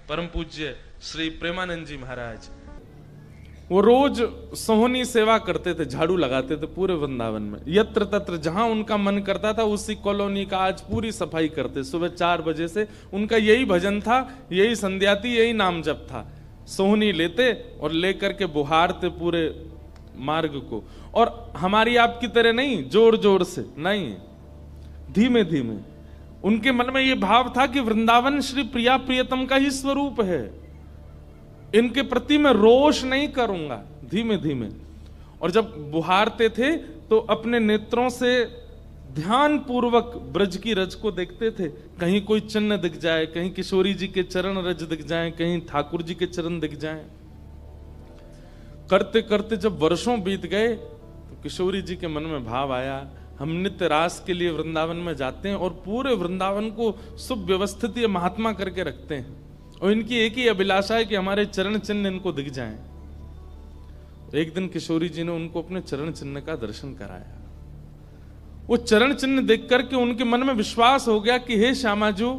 परम पूज्य श्री प्रेमानंद जी महाराज, वो रोज सोहनी सेवा करते थे, झाड़ू लगाते थे पूरे वृंदावन में। यत्र तत्र जहां उनका मन करता था उसी कॉलोनी का आज पूरी सफाई करते। सुबह 4 बजे से उनका यही भजन था, यही संध्या थी, यही नाम जप था। सोहनी लेते और लेकर के बुहारते पूरे मार्ग को। और हमारी आपकी तरह नहीं जोर जोर से, नहीं, धीमे धीमे। उनके मन में यह भाव था कि वृंदावन श्री प्रिया प्रियतम का ही स्वरूप है, इनके प्रति मैं रोष नहीं करूंगा, धीमे धीमे। और जब बुहारते थे तो अपने नेत्रों से ध्यान पूर्वक ब्रज की रज को देखते थे। कहीं कोई चिन्ह दिख जाए, कहीं किशोरी जी के चरण रज दिख जाए, कहीं ठाकुर जी के चरण दिख जाए। करते करते जब वर्षों बीत गए तो किशोरी जी के मन में भाव आया, हम नित्य रास के लिए वृंदावन में जाते हैं और पूरे वृंदावन को सुव्यवस्थित ये महात्मा करके रखते हैं, और इनकी एक ही अभिलाषा है कि हमारे चरण चिन्ह इनको दिख जाएं। एक दिन किशोरी जी ने उनको अपने चरण चिन्ह का दर्शन कराया। वो चरण चिन्ह देख करके उनके मन में विश्वास हो गया कि हे श्यामा जो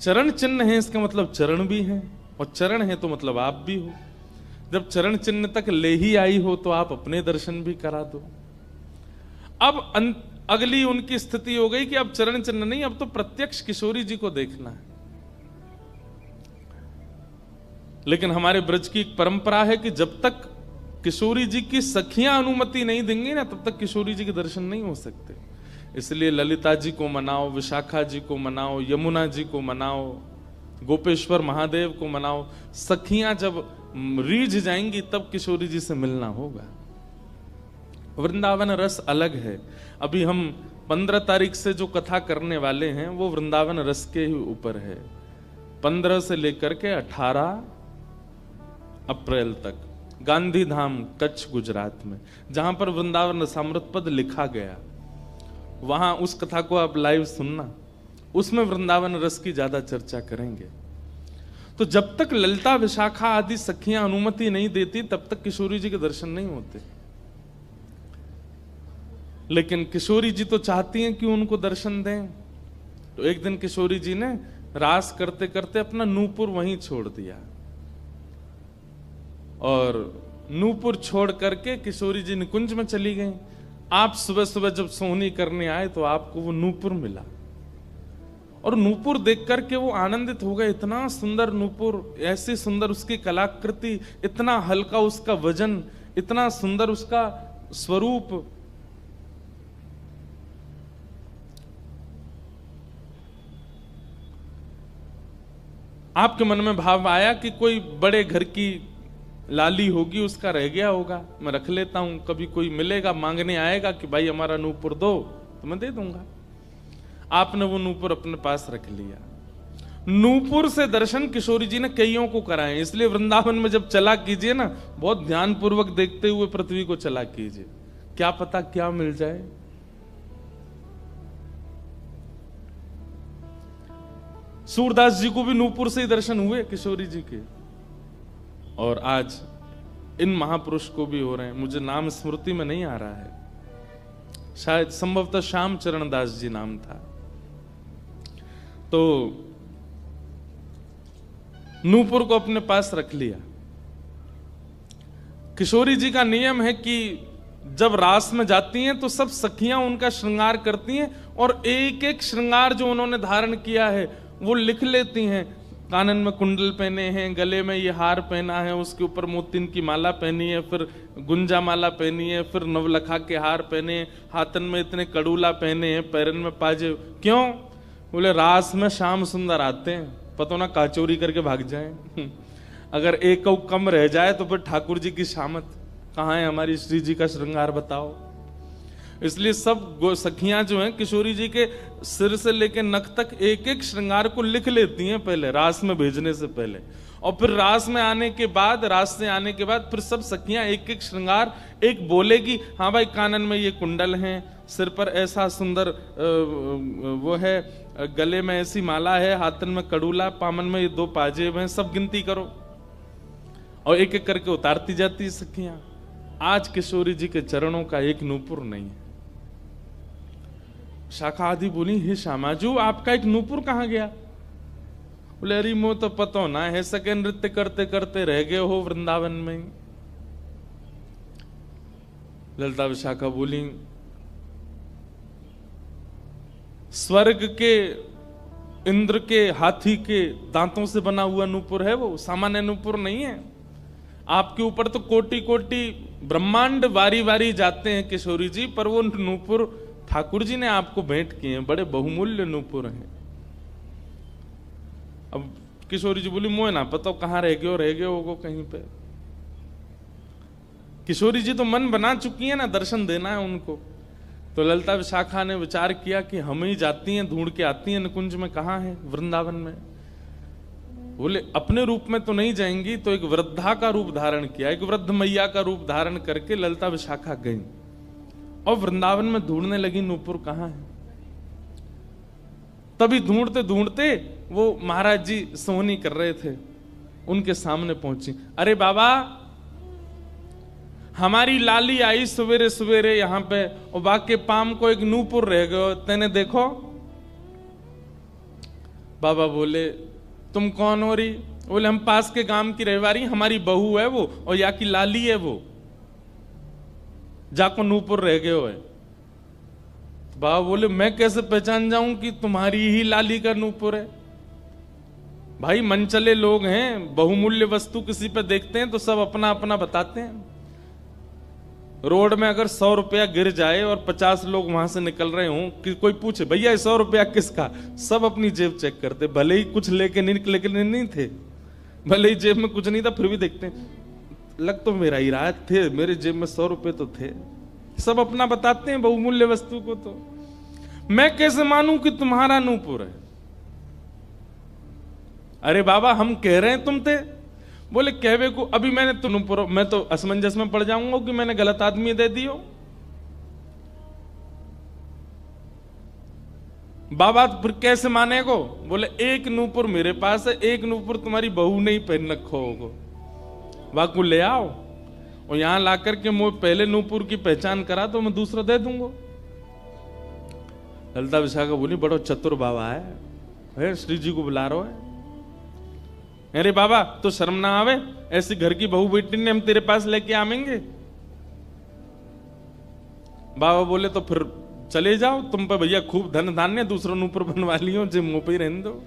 चरण चिन्ह है इसका मतलब चरण भी है, और चरण है तो मतलब आप भी हो। जब चरण चिन्ह तक ले ही आई हो तो आप अपने दर्शन भी करा दो। अब अगली उनकी स्थिति हो गई कि अब चरण चिन्ह नहीं, अब तो प्रत्यक्ष किशोरी जी को देखना है। लेकिन हमारे ब्रज की एक परंपरा है कि जब तक किशोरी जी की सखियां अनुमति नहीं देंगी ना, तब तक किशोरी जी के दर्शन नहीं हो सकते। इसलिए ललिता जी को मनाओ, विशाखा जी को मनाओ, यमुना जी को मनाओ, गोपेश्वर महादेव को मनाओ। सखियां जब रीझ जाएंगी तब किशोरी जी से मिलना होगा। वृंदावन रस अलग है। अभी हम 15 तारीख से जो कथा करने वाले हैं वो वृंदावन रस के ही ऊपर है। 15 से लेकर के 18 अप्रैल तक गांधी धाम कच्छ गुजरात में, जहां पर वृंदावन रसामृत पद लिखा गया, वहां उस कथा को आप लाइव सुनना। उसमें वृंदावन रस की ज्यादा चर्चा करेंगे। तो जब तक ललिता विशाखा आदि सखियां अनुमति नहीं देती तब तक किशोरी जी के दर्शन नहीं होते। लेकिन किशोरी जी तो चाहती हैं कि उनको दर्शन दें। तो एक दिन किशोरी जी ने रास करते करते अपना नूपुर वहीं छोड़ दिया, और नूपुर छोड़ करके किशोरी जी निकुंज में चली गई। आप सुबह सुबह जब सोहनी करने आए तो आपको वो नूपुर मिला, और नूपुर देख करके वो आनंदित हो गए। इतना सुंदर नूपुर, ऐसी सुंदर उसकी कलाकृति, इतना हल्का उसका वजन, इतना सुंदर उसका स्वरूप। आपके मन में भाव आया कि कोई बड़े घर की लाली होगी, उसका रह गया होगा, मैं रख लेता हूं, कभी कोई मिलेगा मांगने आएगा कि भाई हमारा नूपुर दो तो मैं दे दूंगा। आपने वो नूपुर अपने पास रख लिया। नूपुर से दर्शन किशोरी जी ने कईयों को कराए। इसलिए वृंदावन में जब चला कीजिए ना, बहुत ध्यानपूर्वक देखते हुए पृथ्वी को चला कीजिए, क्या पता क्या मिल जाए। सूरदास जी को भी नूपुर से ही दर्शन हुए किशोरी जी के, और आज इन महापुरुष को भी हो रहे हैं। मुझे नाम स्मृति में नहीं आ रहा है, शायद संभवतः श्याम चरण दास जी नाम था। तो नूपुर को अपने पास रख लिया। किशोरी जी का नियम है कि जब रास में जाती हैं तो सब सखियां उनका श्रृंगार करती हैं, और एक एक श्रृंगार जो उन्होंने धारण किया है वो लिख लेती हैं। कानन में कुंडल पहने हैं, गले में ये हार पहना है, उसके ऊपर मोतिन की माला पहनी है, फिर गुंजा माला पहनी है, फिर नवलखा के हार पहने, हाथन में इतने कड़ूला पहने हैं, पैरन में पाजे। क्यों? बोले रास में श्याम सुंदर आते हैं, पता ना काचोरी करके भाग जाएं। अगर एक कम रह जाए तो फिर ठाकुर जी की शामत कहाँ है, हमारी श्री जी का श्रृंगार बताओ। इसलिए सब सखियां जो हैं किशोरी जी के सिर से लेकर नख तक एक एक श्रृंगार को लिख लेती हैं पहले, रास में भेजने से पहले। और फिर रास में आने के बाद, रास से आने के बाद फिर सब सखियां एक एक श्रृंगार, एक बोलेगी हाँ भाई कानन में ये कुंडल हैं, सिर पर ऐसा सुंदर वो है, गले में ऐसी माला है, हाथन में कड़ूला, पामन में ये 2 पाजेब हैं, सब गिनती करो। और एक एक करके उतारती जाती सखियां। आज किशोरी जी के चरणों का एक नूपुर नहीं है। शाखा आदि बोली हे श्यामाजू आपका एक नूपुर कहां गया? बोले अरे मो तो पतो ना है, सके नृत्य करते करते रह गए हो वृंदावन में। ललिता विशाखा बोली स्वर्ग के इंद्र के हाथी के दांतों से बना हुआ नूपुर है वो, सामान्य नूपुर नहीं है। आपके ऊपर तो कोटि कोटि ब्रह्मांड वारी वारी जाते हैं किशोरी जी, पर वो नूपुर ठाकुर जी ने आपको भेंट किए हैं, बड़े बहुमूल्य नूपुर हैं। अब किशोरी जी बोली मोए ना पता कहाँ रह गए हो कहीं पे। किशोरी जी तो मन बना चुकी है ना, दर्शन देना है उनको। तो ललिता विशाखा ने विचार किया कि हम ही जाती हैं, ढूंढ के आती हैं निकुंज में, कहाँ है वृंदावन में। बोले अपने रूप में तो नहीं जाएंगी, तो एक वृद्धा का रूप धारण किया, एक वृद्ध मैया का रूप धारण करके ललिता विशाखा गई और वृंदावन में ढूंढने लगी नूपुर कहाँ है। तभी ढूंढते ढूंढते वो महाराज जी सोहनी कर रहे थे, उनके सामने पहुंची। अरे बाबा हमारी लाली आई सवेरे सवेरे यहाँ पे, और बाके पाम को एक नूपुर रह गयो, तेने देखो। बाबा बोले तुम कौन हो रही? बोले हम पास के गांव की रहवारी, हमारी बहू है वो, और या की लाली है वो, जाको नूपुर रह गयो है। बाबा बोले मैं कैसे पहचान जाऊं कि तुम्हारी ही लाली का नूपुर है? भाई मनचले लोग हैं, बहुमूल्य वस्तु किसी पे देखते हैं तो सब अपना अपना बताते हैं। रोड में अगर 100 रुपया गिर जाए और 50 लोग वहां से निकल रहे हों, कि कोई पूछे भैया 100 रुपया किसका, सब अपनी जेब चेक करते, भले ही कुछ लेके नहीं थे, भले ही जेब में कुछ नहीं था, फिर भी देखते हैं लग तो मेरा ही रहा थे, मेरे जेब में 100 रुपए तो थे। सब अपना बताते हैं बहुमूल्य वस्तु को। तो मैं कैसे मानूं कि तुम्हारा नूपुर है? अरे बाबा हम कह रहे हैं तुम थे। बोले कहवे को अभी मैंने तो नूपुर, मैं तो असमंजस में पड़ जाऊंगा कि मैंने गलत आदमी दे दियो। बाबा फिर कैसे माने को? बोले एक नूपुर मेरे पास है, एक नूपुर तुम्हारी बहू ने ही पहन रखो होगो, वाकू ले आओ और यहां ला करके मुझे पहले नूपुर की पहचान करा तो मैं दूसरा दे दूंगा। ललिता विशाखा बोली बड़ो चतुर बाबा है, श्री जी को बुला रहा है। अरे बाबा तो शर्म ना आवे, ऐसी घर की बहू बेटी ने हम तेरे पास लेके आवेंगे? बाबा बोले तो फिर चले जाओ, तुम पे भैया खूब धन धान्य, दूसरों नूपुर बनवा लियो, जे मुंह पे ही रहने दो।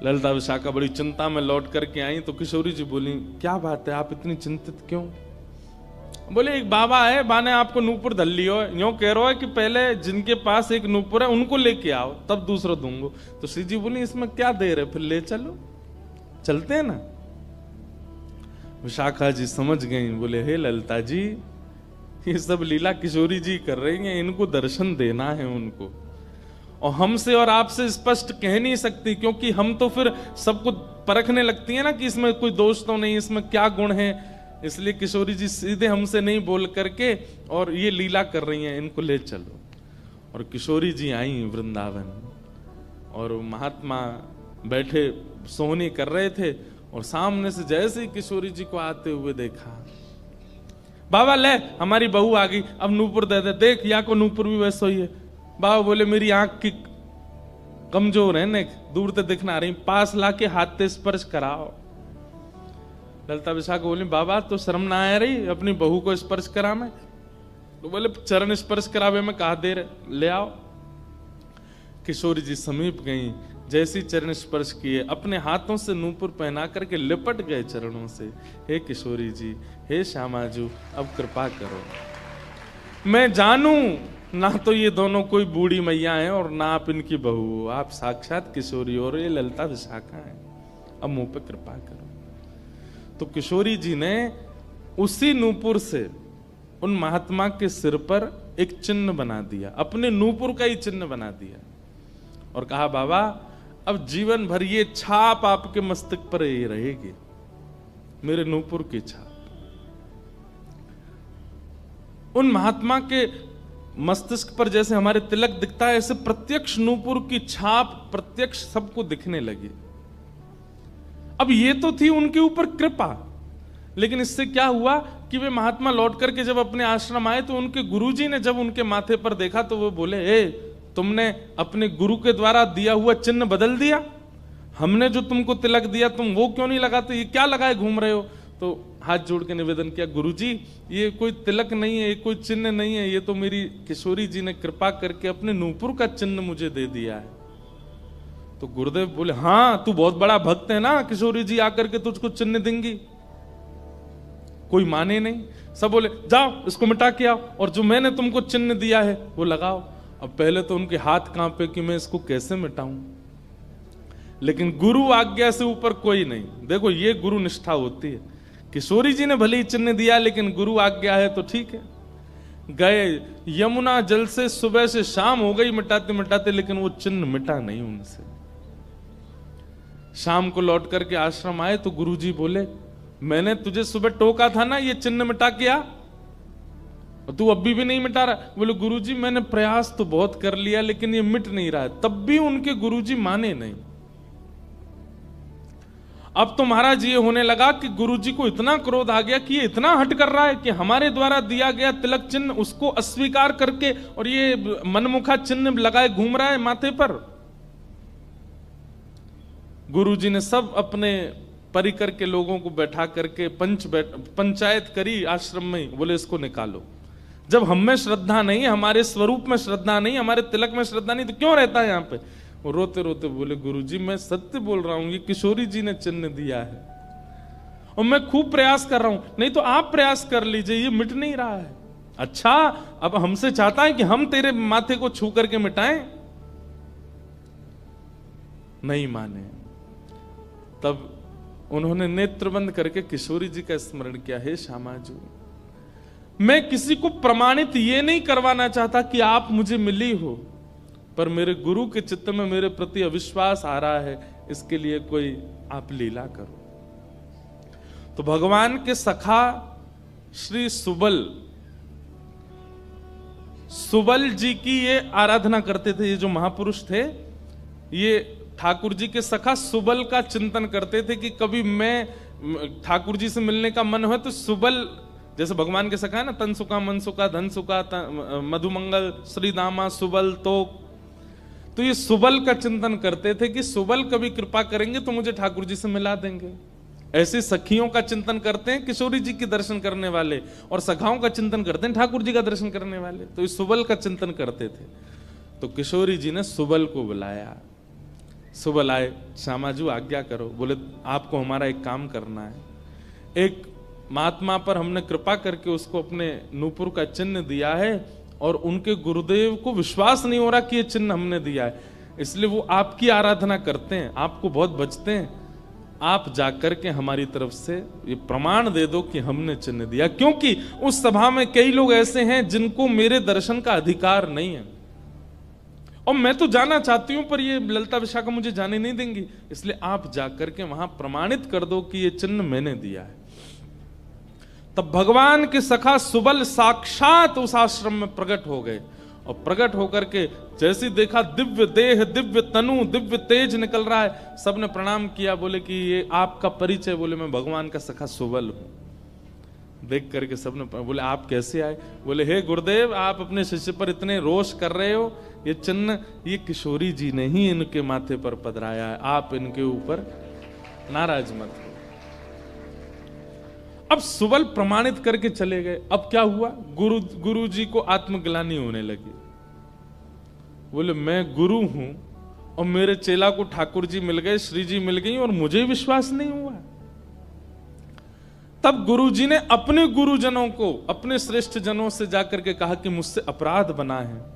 ललिता विशाखा बड़ी चिंता में लौट करके आई तो किशोरी जी बोली क्या बात है, आप इतनी चिंतित क्यों? बोले एक बाबा है, बाने आपको नूपुर धल लियो, यूं कह रहा है कि पहले जिनके पास एक नूपुर है उनको लेके आओ तब दूसरा दूंगो। तो श्री जी बोली इसमें क्या देर है, फिर ले चलो, चलते हैं ना। विशाखा जी समझ गई, बोले हे ललिता जी ये सब लीला किशोरी जी कर रही हैं, इनको दर्शन देना है उनको, और हमसे और आपसे स्पष्ट कह नहीं सकती, क्योंकि हम तो फिर सबको परखने लगती है ना कि इसमें कोई दोष तो नहीं, इसमें क्या गुण है। इसलिए किशोरी जी सीधे हमसे नहीं बोल करके और ये लीला कर रही हैं, इनको ले चलो। और किशोरी जी आई वृंदावन और महात्मा बैठे सोहनी कर रहे थे, और सामने से जैसे ही किशोरी जी को आते हुए देखा, बाबा ले हमारी बहू आ गई, अब नूपुर दे दे, देख या को नूपुर भी वैसा ही है। बाबा बोले मेरी आंख की कमजोर है ने, दूर से दिखना रही, पास लाके हाथ से स्पर्श कराओ। ललिता विशाखा बोली बाबा तो शर्म ना आ रही अपनी बहू को स्पर्श करा में? तो बोले चरण स्पर्श करावे में कहा देर, ले आओ। किशोरी जी समीप गई, जैसी चरण स्पर्श किए अपने हाथों से नूपुर पहना करके लिपट गए चरणों से। हे किशोरी जी, हे श्यामाजू, अब कृपा करो, मैं जानू ना तो ये दोनों कोई बूढ़ी मैया हैं और ना आप इनकी बहू, आप साक्षात किशोरी और ये ललिता विशाखा हैं, अब मुंह पे कृपा करो। तो किशोरी जी ने उसी नूपुर से उन महात्मा के सिर पर एक चिन्ह बना दिया, अपने नूपुर का ही चिन्ह बना दिया, और कहा बाबा अब जीवन भर ये छाप आपके मस्तक पर ही रहेगी, मेरे नूपुर की छाप। उन महात्मा के मस्तिष्क पर जैसे हमारे तिलक दिखता है, ऐसे प्रत्यक्ष नूपुर की छाप प्रत्यक्ष सबको दिखने लगी। अब ये तो थी उनके ऊपर कृपा, लेकिन इससे क्या हुआ कि वे महात्मा लौट करके जब अपने आश्रम आए तो उनके गुरुजी ने जब उनके माथे पर देखा तो वो बोले, ए तुमने अपने गुरु के द्वारा दिया हुआ चिन्ह बदल दिया? हमने जो तुमको तिलक दिया तुम वो क्यों नहीं लगाते, ये क्या लगाए घूम रहे हो। तो हाथ जोड़ के निवेदन किया, गुरुजी ये कोई तिलक नहीं है, ये कोई चिन्ह नहीं है, ये तो मेरी किशोरी जी ने कृपा करके अपने नूपुर का चिन्ह मुझे दे दिया है। तो गुरुदेव बोले, हाँ तू बहुत बड़ा भक्त है ना, किशोरी जी आकर के तुझको चिन्ह देंगी। कोई माने नहीं, सब बोले जाओ इसको मिटा के आओ और जो मैंने तुमको चिन्ह दिया है वो लगाओ। अब पहले तो उनके हाथ कांपे कि मैं इसको कैसे मिटाऊं, लेकिन गुरु आज्ञा से ऊपर कोई नहीं। देखो ये गुरु निष्ठा होती है। किशोरी जी ने भले ही चिन्ह दिया लेकिन गुरु आज्ञा है तो ठीक है। गए यमुना जल से सुबह से शाम हो गई मिटाते मिटाते, लेकिन वो चिन्ह मिटा नहीं उनसे। शाम को लौट करके आश्रम आए तो गुरुजी बोले, मैंने तुझे सुबह टोका था ना ये चिन्ह मिटा के आ, और तू अभी भी नहीं मिटा रहा। बोले गुरुजी मैंने प्रयास तो बहुत कर लिया लेकिन ये मिट नहीं रहा है। तब भी उनके गुरुजी माने नहीं। अब तो महाराज ये होने लगा कि गुरुजी को इतना क्रोध आ गया कि ये इतना हट कर रहा है कि हमारे द्वारा दिया गया तिलक चिन्ह उसको अस्वीकार करके और ये मनमुखा चिन्ह लगाए घूम रहा है माथे पर। गुरुजी ने सब अपने परिकर के लोगों को बैठा करके पंचायत करी आश्रम में। बोले इसको निकालो, जब हम में श्रद्धा नहीं, हमारे स्वरूप में श्रद्धा नहीं, हमारे तिलक में श्रद्धा नहीं, तो क्यों रहता है यहाँ पे। वो रोते रोते बोले गुरुजी मैं सत्य बोल रहा हूं, ये किशोरी जी ने चिन्ह दिया है और मैं खूब प्रयास कर रहा हूं। नहीं तो आप प्रयास कर लीजिए, ये मिट नहीं रहा है। अच्छा अब हमसे चाहता है कि हम तेरे माथे को छू करके मिटाएं, नहीं माने। तब उन्होंने नेत्र बंद करके किशोरी जी का स्मरण किया, हे श्यामाजू मैं किसी को प्रमाणित ये नहीं करवाना चाहता कि आप मुझे मिली हो, पर मेरे गुरु के चित्त में मेरे प्रति अविश्वास आ रहा है, इसके लिए कोई आप लीला करो। तो भगवान के सखा श्री सुबल जी की ये आराधना करते थे। ये जो महापुरुष थे ये ठाकुर जी के सखा सुबल का चिंतन करते थे कि कभी मैं ठाकुर जी से मिलने का मन हो तो सुबल, जैसे भगवान के सखा है ना, तन सुखा मन सुखा धन सुखा मधुमंगल श्री दामा सुबल, तो ये सुबल का चिंतन करते थे कि सुबल कभी कृपा करेंगे तो मुझे ठाकुर जी से मिला देंगे। ऐसे सखियों का चिंतन करते हैं किशोरी जी के दर्शन करने वाले, और सखाओं का चिंतन करते हैं ठाकुर जी का दर्शन करने वाले। तो ये सुबल का चिंतन करते थे। तो किशोरी जी ने सुबल को बुलाया। सुबल आए, श्यामाजू आज्ञा करो। बोले आपको हमारा एक काम करना है। एक महात्मा पर हमने कृपा करके उसको अपने नूपुर का चिन्ह दिया है और उनके गुरुदेव को विश्वास नहीं हो रहा कि ये चिन्ह हमने दिया है, इसलिए वो आपकी आराधना करते हैं, आपको बहुत बचते हैं। आप जाकर के हमारी तरफ से ये प्रमाण दे दो कि हमने चिन्ह दिया, क्योंकि उस सभा में कई लोग ऐसे हैं जिनको मेरे दर्शन का अधिकार नहीं है और मैं तो जाना चाहती हूं पर ये ललिता विशाखा मुझे जाने नहीं देंगी, इसलिए आप जाकर के वहां प्रमाणित कर दो कि ये चिन्ह मैंने दिया है। तब भगवान के सखा सुबल साक्षात उस आश्रम में प्रकट हो गए और प्रकट होकर के जैसे देखा दिव्य देह, दिव्य तनु, दिव्य तेज निकल रहा है, सबने प्रणाम किया। बोले कि ये आपका परिचय। बोले मैं भगवान का सखा सुबल हूं। देख करके सबने बोले आप कैसे आए। बोले हे गुरुदेव आप अपने शिष्य पर इतने रोष कर रहे हो, ये चिन्ह ये किशोरी जी ने ही इनके माथे पर पधराया है, आप इनके ऊपर नाराज मत हो। अब सुबल प्रमाणित करके चले गए। अब क्या हुआ, गुरु जी को आत्मग्लानि होने लगी। बोले मैं गुरु हूं और मेरे चेला को ठाकुर जी मिल गए, श्री जी मिल गई और मुझे विश्वास नहीं हुआ। तब गुरु जी ने अपने गुरुजनों को, अपने श्रेष्ठ जनों से जाकर के कहा कि मुझसे अपराध बना है।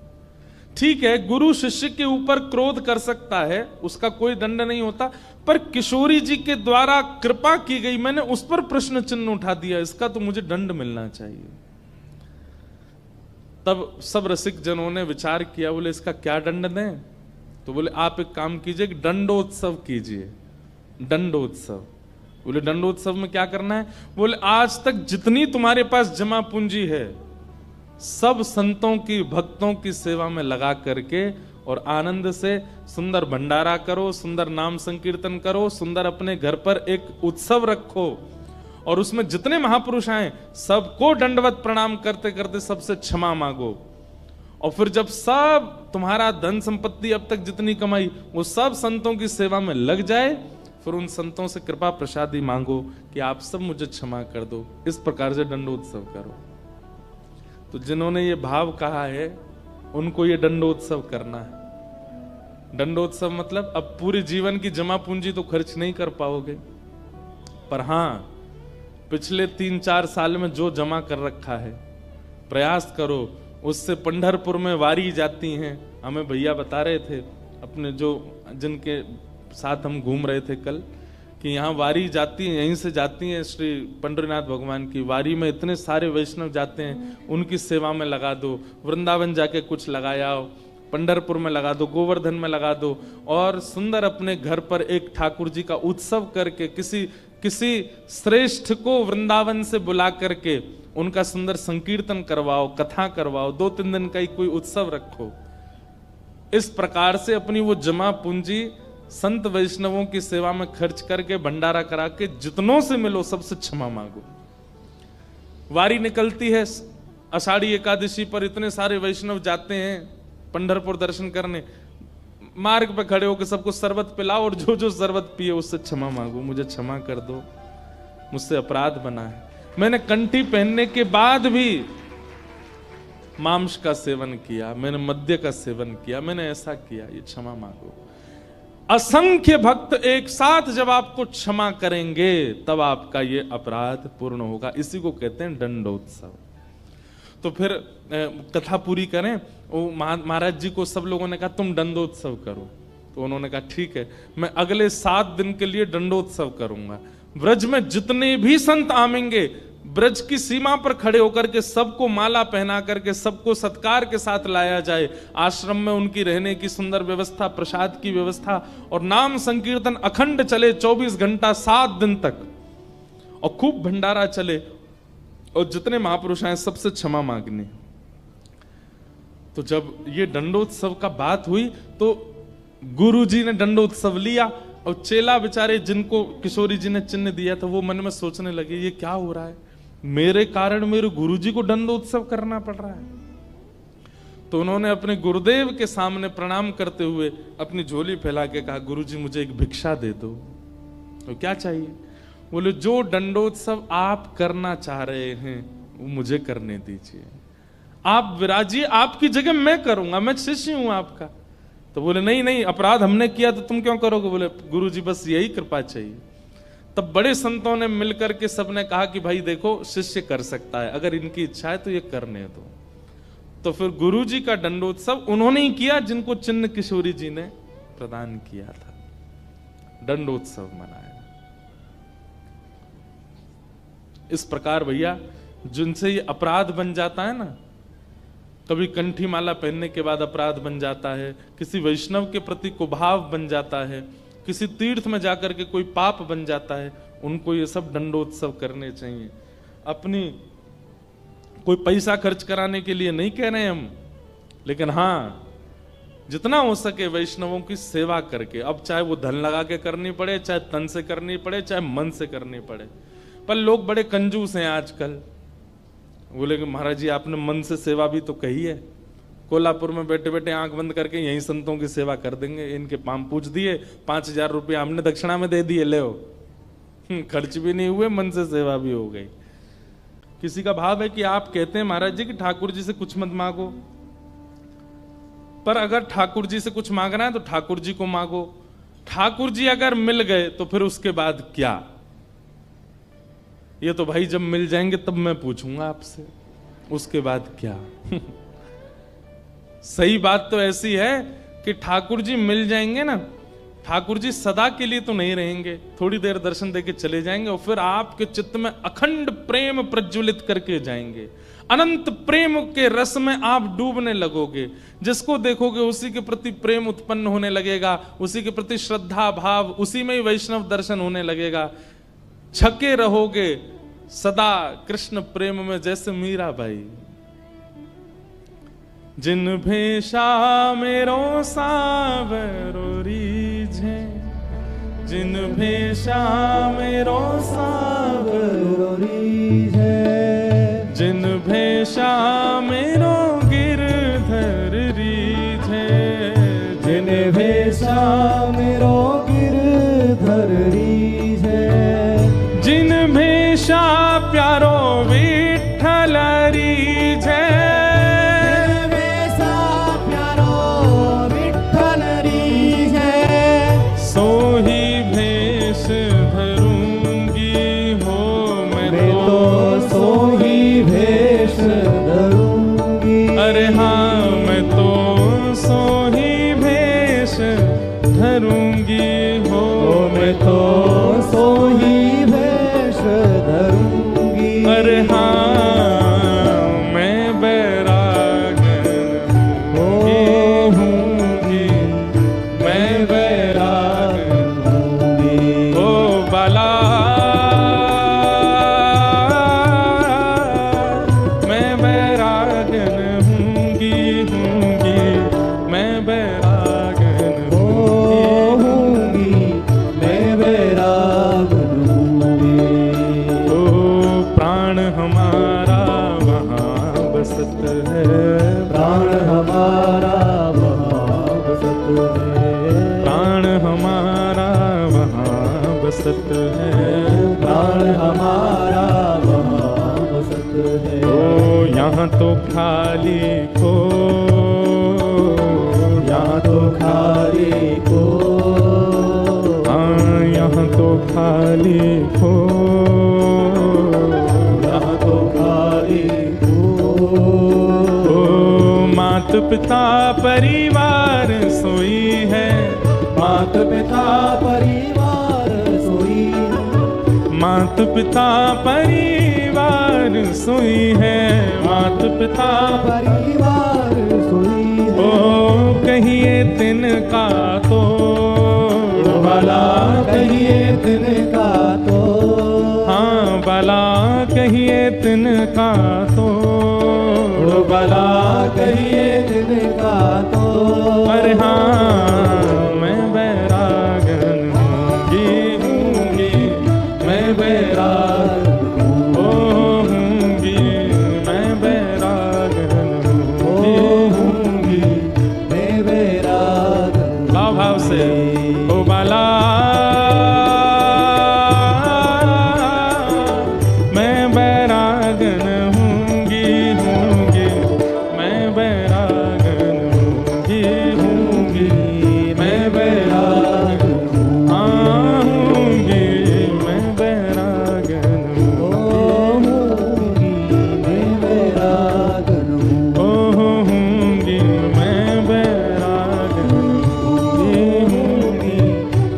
ठीक है, गुरु शिष्य के ऊपर क्रोध कर सकता है, उसका कोई दंड नहीं होता, पर किशोरी जी के द्वारा कृपा की गई, मैंने उस पर प्रश्न चिन्ह उठा दिया, इसका तो मुझे दंड मिलना चाहिए। तब सब रसिक जनों ने विचार किया। बोले इसका क्या दंड दें। तो बोले आप एक काम कीजिए कि दंडोत्सव कीजिए। दंडोत्सव। बोले दंडोत्सव में क्या करना है। बोले आज तक जितनी तुम्हारे पास जमा पूंजी है सब संतों की, भक्तों की सेवा में लगा करके और आनंद से सुंदर भंडारा करो, सुंदर नाम संकीर्तन करो, सुंदर अपने घर पर एक उत्सव रखो और उसमें जितने महापुरुष आए सबको दंडवत प्रणाम करते करते सबसे क्षमा मांगो और फिर जब सब तुम्हारा धन संपत्ति अब तक जितनी कमाई वो सब संतों की सेवा में लग जाए, फिर उन संतों से कृपा प्रसादी मांगो कि आप सब मुझे क्षमा कर दो। इस प्रकार से दंडोत्सव करो। तो जिन्होंने ये भाव कहा है उनको ये दंडोत्सव करना है। दंडोत्सव मतलब अब पूरे जीवन की जमा पूंजी तो खर्च नहीं कर पाओगे, पर हां पिछले 3-4 साल में जो जमा कर रखा है प्रयास करो उससे। पंढरपुर में वारी जाती हैं, हमें भैया बता रहे थे अपने जो जिनके साथ हम घूम रहे थे कल, कि यहाँ वारी जाती है, यहीं से जाती है श्री पंडरीनाथ भगवान की वारी में इतने सारे वैष्णव जाते हैं, उनकी सेवा में लगा दो। वृंदावन जाके कुछ लगाया, पंढरपुर में लगा दो, गोवर्धन में लगा दो, और सुंदर अपने घर पर एक ठाकुर जी का उत्सव करके किसी श्रेष्ठ को वृंदावन से बुला करके उनका सुंदर संकीर्तन करवाओ, कथा करवाओ, 2-3 दिन का ही कोई उत्सव रखो। इस प्रकार से अपनी वो जमा पूंजी संत वैष्णवों की सेवा में खर्च करके भंडारा करा के जितनों से मिलो सबसे क्षमा मांगो। वारी निकलती है आषाढ़ी एकादशी पर, इतने सारे वैष्णव जाते हैं पंढरपुर दर्शन करने, मार्ग पे खड़े होकर सबको शरबत पिलाओ और जो जो शरबत पिए उससे क्षमा मांगो, मुझे क्षमा कर दो, मुझसे अपराध बना है, मैंने कंठी पहनने के बाद भी मांस का सेवन किया, मैंने मद्य का सेवन किया, मैंने ऐसा किया, ये क्षमा मांगो। असंख्य भक्त एक साथ जब आपको क्षमा करेंगे तब आपका ये अपराध पूर्ण होगा। इसी को कहते हैं दंडोत्सव। तो फिर कथा पूरी करें। वो महाराज जी को सब लोगों ने कहा तुम दंडोत्सव करो, तो उन्होंने कहा ठीक है, मैं अगले 7 दिन के लिए दंडोत्सव करूंगा। ब्रज में जितने भी संत आवेंगे ब्रज की सीमा पर खड़े होकर के सबको माला पहना करके सबको सत्कार के साथ लाया जाए। आश्रम में उनकी रहने की सुंदर व्यवस्था, प्रसाद की व्यवस्था, और नाम संकीर्तन अखंड चले 24 घंटा 7 दिन तक, और खूब भंडारा चले, और जितने महापुरुष आए सबसे क्षमा मांगनी। तो जब ये दंडोत्सव का बात हुई तो गुरु जी ने दंडोत्सव लिया, और चेला बेचारे जिनको किशोरी जी ने चिन्ह दिया था वो मन में सोचने लगे ये क्या हो रहा है, मेरे कारण मेरे गुरुजी को दंडोत्सव करना पड़ रहा है। तो उन्होंने अपने गुरुदेव के सामने प्रणाम करते हुए अपनी झोली फैला के कहा गुरुजी मुझे एक भिक्षा दे दो। तो क्या चाहिए? बोले जो दंडोत्सव आप करना चाह रहे हैं वो मुझे करने दीजिए, आप विराजिए, आपकी जगह मैं करूंगा, मैं शिष्य हूं आपका। तो बोले नहीं नहीं, अपराध हमने किया तो तुम क्यों करोगे? बोले गुरुजी बस यही कृपा चाहिए। तब बड़े संतों ने मिलकर के सबने कहा कि भाई देखो शिष्य कर सकता है, अगर इनकी इच्छा है तो ये करने दो। तो फिर गुरुजी का दंडोत्सव उन्होंने ही किया जिनको चिन्ह किशोरी जी ने प्रदान किया था, दंडोत्सव मनाया। इस प्रकार भैया जिनसे ये अपराध बन जाता है ना, कभी कंठी माला पहनने के बाद अपराध बन जाता है, किसी वैष्णव के प्रति कुभाव बन जाता है, किसी तीर्थ में जाकर के कोई पाप बन जाता है, उनको ये सब दंडोत्सव करने चाहिए। अपनी कोई पैसा खर्च कराने के लिए नहीं कह रहे हम, लेकिन हाँ जितना हो सके वैष्णवों की सेवा करके, अब चाहे वो धन लगा के करनी पड़े, चाहे तन से करनी पड़े, चाहे मन से करनी पड़े। पर लोग बड़े कंजूस हैं आजकल, बोले कि महाराज जी आपने मन से सेवा भी तो कही है, कोल्हापुर में बैठे बैठे आंख बंद करके यही संतों की सेवा कर देंगे, इनके पाम पूछ दिए, 5000 रुपये हमने दक्षिणा में दे दिए, ले खर्च भी नहीं हुए, मन से सेवा भी हो गई। किसी का भाव है कि आप कहते हैं महाराज जी कि ठाकुर जी से कुछ मत मांगो, पर अगर ठाकुर जी से कुछ मांगना है तो ठाकुर जी को मांगो। ठाकुर जी अगर मिल गए तो फिर उसके बाद क्या? ये तो भाई जब मिल जाएंगे तब मैं पूछूंगा आपसे, उसके बाद क्या? सही बात तो ऐसी है कि ठाकुर जी मिल जाएंगे ना, ठाकुर जी सदा के लिए तो नहीं रहेंगे, थोड़ी देर दर्शन देके चले जाएंगे और फिर आपके चित्त में अखंड प्रेम प्रज्वलित करके जाएंगे। अनंत प्रेम के रस में आप डूबने लगोगे, जिसको देखोगे उसी के प्रति प्रेम उत्पन्न होने लगेगा, उसी के प्रति श्रद्धा भाव, उसी में ही वैष्णव दर्शन होने लगेगा। छके रहोगे सदा कृष्ण प्रेम में, जैसे मीरा बाई। जिन भेषा मेरो सावरो रीझे, जिन भेषा मेरो सावरो रीझे, जिन भेषा मेरो गिरधर निर्वेशा प्यारो विठ्ठल रीझे, निर्वेशा प्यारो विठ्ठल रीझे, सोही भेष धरूंगी हो मैं तो सोही भेष धरूंगी। अरे हाँ मैं तो सोही भेष धरूंगी हो मैं तो सोही भेष धरूंगी। अरे हाँ मैं बैरागन होऊंगी, मैं बैरागन होऊंगी। ओ बाला मैं बैरागन हूँगी, मैं बैरागन होऊंगी, मैं बैरागन होऊंगी। ओ प्राण हमारा वहाँ बसत है, प्राण हमारा वहाँ बसत है, प्राण हमारा वहाँ बसत है, प्राण हमारा वहाँ बसत है। ओ यहाँ तो खाली को, यहाँ तो खाली को, हाँ यहाँ तो खाली को, यहाँ तो खाली को। ओ मात पिता परिवार सोई है, मात पिता परिवार सोई है, मात पिता परिवार सोई है, मात पिता परिवार सोई है। ओ कहिए तिनका तो भला कहिए तिनका तो, हाँ भला कहिए तिनका तो, भला कहिए तिनका तो। अरे हाँ मैं बैरागन हूँगी, मैं बैरागन होऊंगी, मैं बैरागन होऊंगी, मैं बैरागन। भाव भाव से ओ बाला मैं बैरागन हूँगी, मैं बैरागन हूँगी, मैं बैरागन हाँ हूँगी, मैं बैरागन होऊंगी, मैं बैरागन ओ हूँगी, मैं बैरागन होऊंगी,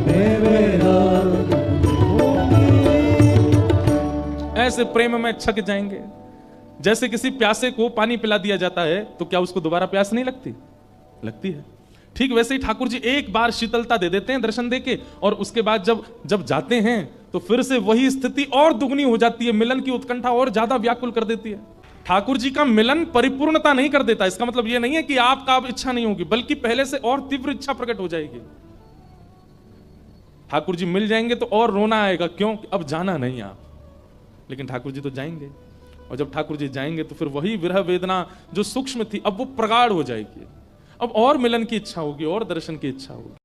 मैं बैरागन होऊंगी। ऐसे प्रेम में छक जाएंगे। जैसे किसी प्यासे को पानी पिला दिया जाता है तो क्या उसको दोबारा प्यास नहीं लगती? लगती है। ठीक वैसे ही ठाकुर जी एक बार शीतलता दे देते हैं दर्शन देके, और उसके बाद जब जाते हैं तो फिर से वही स्थिति और दुगनी हो जाती है, मिलन की उत्कंठा और ज्यादा व्याकुल कर देती है। ठाकुर जी का मिलन परिपूर्णता नहीं कर देता, इसका मतलब यह नहीं है कि आपका अब इच्छा नहीं होगी, बल्कि पहले से और तीव्र इच्छा प्रकट हो जाएगी। ठाकुर जी मिल जाएंगे तो और रोना आएगा, क्यों? अब जाना नहीं आप, लेकिन ठाकुर जी तो जाएंगे, और जब ठाकुर जी जाएंगे तो फिर वही विरह वेदना जो सूक्ष्म थी अब वो प्रगाढ़ हो जाएगी, अब और मिलन की इच्छा होगी और दर्शन की इच्छा होगी।